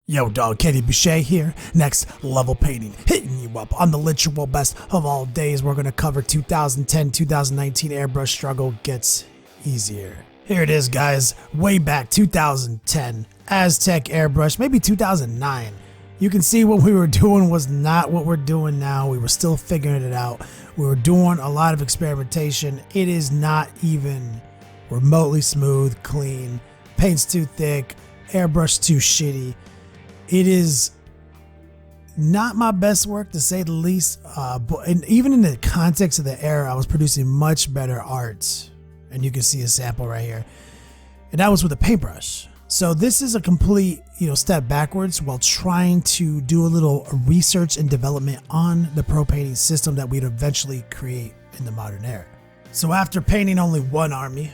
Yo dog, Kenny Boucher here, next level painting, hitting you up on the literal best of all days. We're going to cover 2010-2019 airbrush struggle gets easier. Here it is guys, way back 2010, Aztec airbrush, maybe 2009. You can see what we were doing was not what we're doing now. We were still figuring it out. We were doing a lot of experimentation. It is not even remotely smooth, clean, paint's too thick, airbrush too shitty. It is not my best work to say the least, and even in the context of the era, I was producing much better art. And you can see a sample right here. And that was with a paintbrush. So this is a complete, step backwards while trying to do a little research and development on the pro painting system that we'd eventually create in the modern era. So after painting only one army,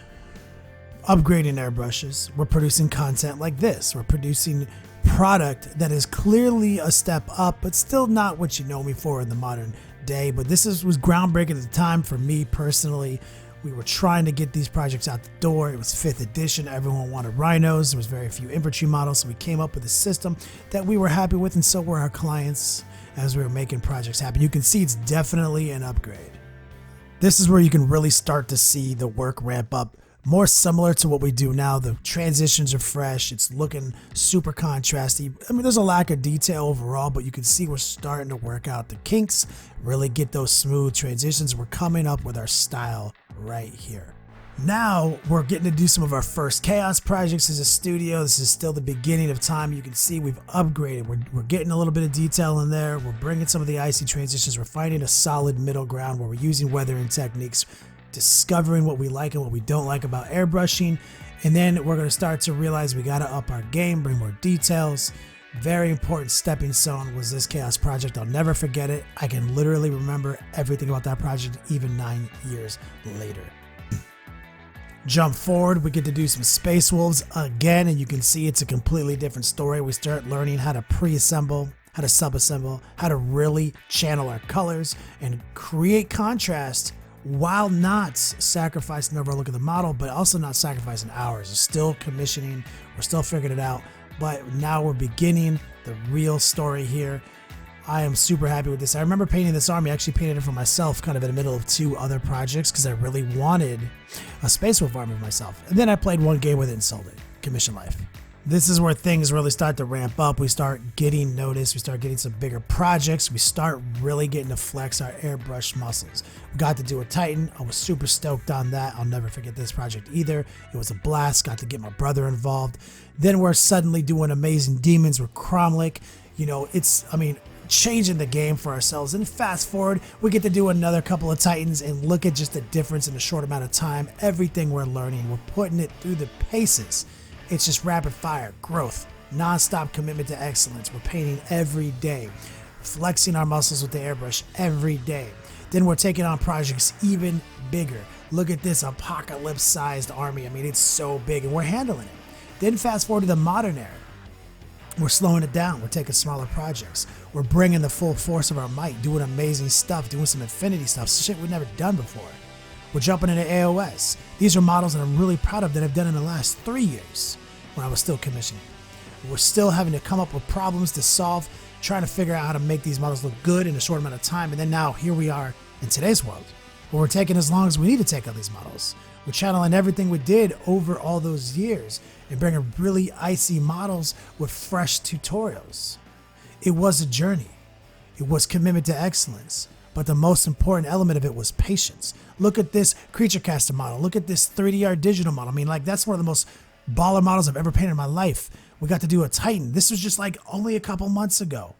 upgrading airbrushes, we're producing content like this. We're producing product that is clearly a step up, but still not what you know me for in the modern day. But this was groundbreaking at the time for me personally. We were trying to get these projects out the door. It was 5th edition. Everyone wanted rhinos. There was very few infantry models. So we came up with a system that we were happy with, and so were our clients as we were making projects happen. You can see it's definitely an upgrade. This is where you can really start to see the work ramp up. More similar to what we do now. The transitions are fresh. It's looking super contrasty. I mean, there's a lack of detail overall, but you can see we're starting to work out the kinks, really get those smooth transitions. We're coming up with our style right here. Now we're getting to do some of our first chaos projects as a studio. This is still the beginning of time. You can see we've upgraded. We're getting a little bit of detail in there. We're bringing some of the icy transitions. We're finding a solid middle ground where we're using weathering techniques, discovering what we like and what we don't like about airbrushing. And then we're going to start to realize we got to up our game, bring more details. Very important stepping stone was this chaos project. I'll never forget it. I can literally remember everything about that project even 9 years later. Jump forward, we get to do some Space Wolves again, and you can see it's a completely different story. We start learning how to pre-assemble, how to sub-assemble, how to really channel our colors and create contrast while not sacrificing the overall look of the model, but also not sacrificing hours. It's still commissioning, we're still figuring it out, but now we're beginning the real story here. I am super happy with this. I remember painting this army. I actually painted it for myself kind of in the middle of 2 other projects because I really wanted a Space Wolf army for myself. And then I played 1 game with it and sold it. Commission life. This is where things really start to ramp up. We start getting noticed. We start getting some bigger projects. We start really getting to flex our airbrush muscles. We got to do a Titan. I was super stoked on that. I'll never forget this project either. It was a blast. Got to get my brother involved. Then we're suddenly doing Amazing Demons with Cromlech. Changing the game for ourselves. And fast forward, we get to do another couple of Titans and look at just the difference in a short amount of time. Everything we're learning, we're putting it through the paces. It's just rapid fire, growth, non-stop commitment to excellence. We're painting every day, flexing our muscles with the airbrush every day. Then we're taking on projects even bigger. Look at this apocalypse-sized army. I mean, it's so big and we're handling it. Then fast forward to the modern era. We're slowing it down. We're taking smaller projects. We're bringing the full force of our might, doing amazing stuff, doing some infinity stuff, shit we've never done before. We're jumping into AOS. These are models that I'm really proud of that I've done in the last 3 years when I was still commissioning. We're still having to come up with problems to solve, trying to figure out how to make these models look good in a short amount of time. And then now here we are in today's world, where we're taking as long as we need to take on these models. We're channeling everything we did over all those years and bringing really icy models with fresh tutorials. It was a journey. It was commitment to excellence. But the most important element of it was patience. Look at this creature caster model. Look at this 3D art digital model. I mean, that's one of the most baller models I've ever painted in my life. We got to do a Titan. This was just only a couple months ago.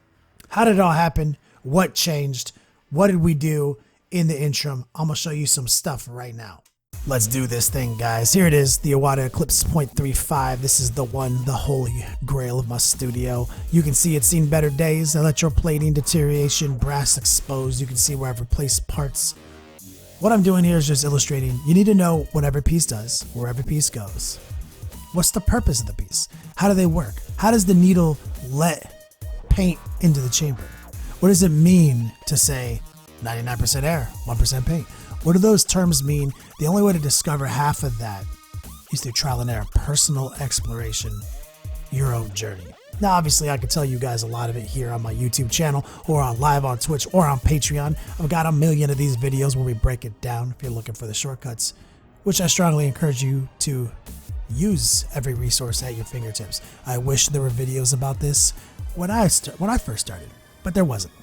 How did it all happen? What changed? What did we do in the interim? I'm gonna show you some stuff right now. Let's do this thing, guys. Here it is, the Iwata Eclipse 0.35. This is the one, the holy grail of my studio. You can see it's seen better days. Electroplating, deterioration, brass exposed. You can see where I've replaced parts. What I'm doing here is just illustrating. You need to know what every piece does, where every piece goes. What's the purpose of the piece? How do they work? How does the needle let paint into the chamber? What does it mean to say 99% air, 1% paint? What do those terms mean? The only way to discover half of that is through trial and error, personal exploration, your own journey. Now, obviously, I could tell you guys a lot of it here on my YouTube channel or on live on Twitch or on Patreon. I've got a million of these videos where we break it down if you're looking for the shortcuts, which I strongly encourage you to use every resource at your fingertips. I wish there were videos about this when I first started, but there wasn't.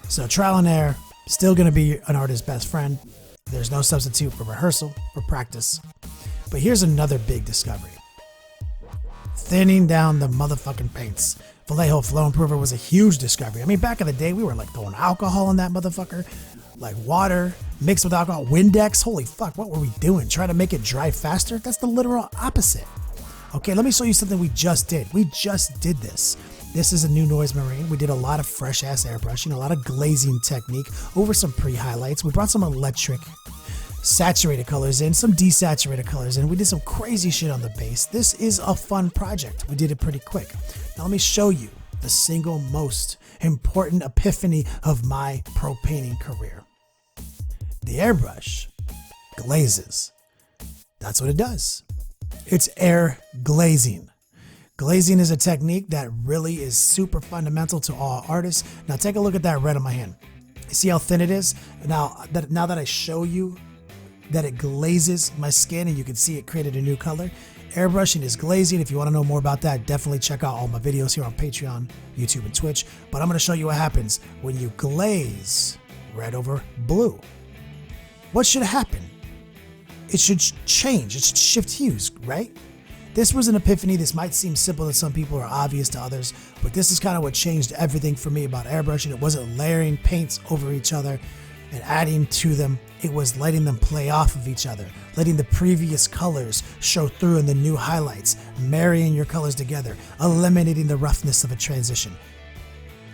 So trial and error, still going to be an artist's best friend. There's no substitute for rehearsal, for practice. But here's another big discovery. Thinning down the motherfucking paints. Vallejo Flow Improver was a huge discovery. I mean, back in the day, we were like throwing alcohol in that motherfucker, like water mixed with alcohol, Windex. Holy fuck, what were we doing? Trying to make it dry faster? That's the literal opposite. Okay, let me show you something we just did. We just did this. This is a new noise marine. We did a lot of fresh ass airbrushing, a lot of glazing technique over some pre-highlights. We brought some electric saturated colors in, some desaturated colors in. We did some crazy shit on the base. This is a fun project. We did it pretty quick. Now let me show you the single most important epiphany of my pro painting career. The Airbrush Glazes. That's what it does. It's air glazing. Glazing is a technique that really is super fundamental to all artists. Now take a look at that red on my hand. You see how thin it is? Now that I show you that it glazes my skin and you can see it created a new color. Airbrushing is glazing. If you want to know more about that, definitely check out all my videos here on Patreon, YouTube, and Twitch. But I'm going to show you what happens when you glaze red over blue. What should happen? It should change. It should shift hues, right? This was an epiphany. This might seem simple to some people or obvious to others, but this is kind of what changed everything for me about airbrushing. It wasn't layering paints over each other and adding to them. It was letting them play off of each other, letting the previous colors show through in the new highlights, marrying your colors together, eliminating the roughness of a transition.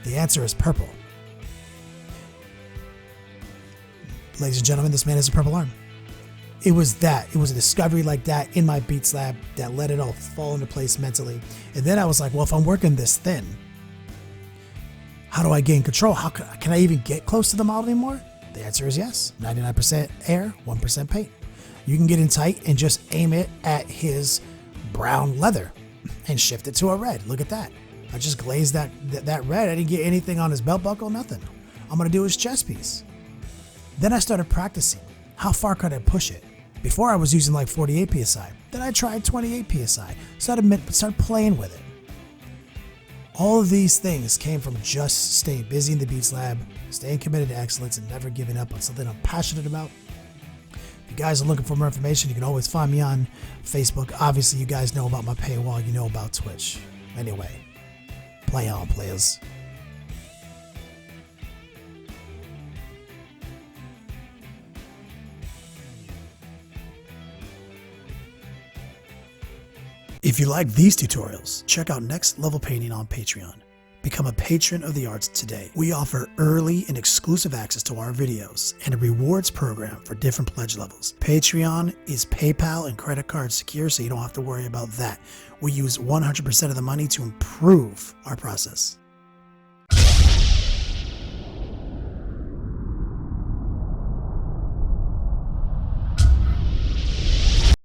The answer is purple. Ladies and gentlemen, this man has a purple arm. It was that. It was a discovery like that in my Beats lab that let it all fall into place mentally. And then I was like, well, if I'm working this thin, how do I gain control? How can I even get close to the model anymore? The answer is yes. 99% air, 1% paint. You can get in tight and just aim it at his brown leather and shift it to a red. Look at that. I just glazed that red. I didn't get anything on his belt buckle, nothing. I'm going to do his chest piece. Then I started practicing. How far could I push it? Before I was using like 48 PSI. Then I tried 28 PSI. Started playing with it. All of these things came from just staying busy in the Beats lab, staying committed to excellence, and never giving up on something I'm passionate about. If you guys are looking for more information, you can always find me on Facebook. Obviously, you guys know about my paywall. You know about Twitch. Anyway, play on, players. If you like these tutorials, check out Next Level Painting on Patreon. Become a patron of the arts today. We offer early and exclusive access to our videos and a rewards program for different pledge levels. Patreon is PayPal and credit card secure, so you don't have to worry about that. We use 100% of the money to improve our process.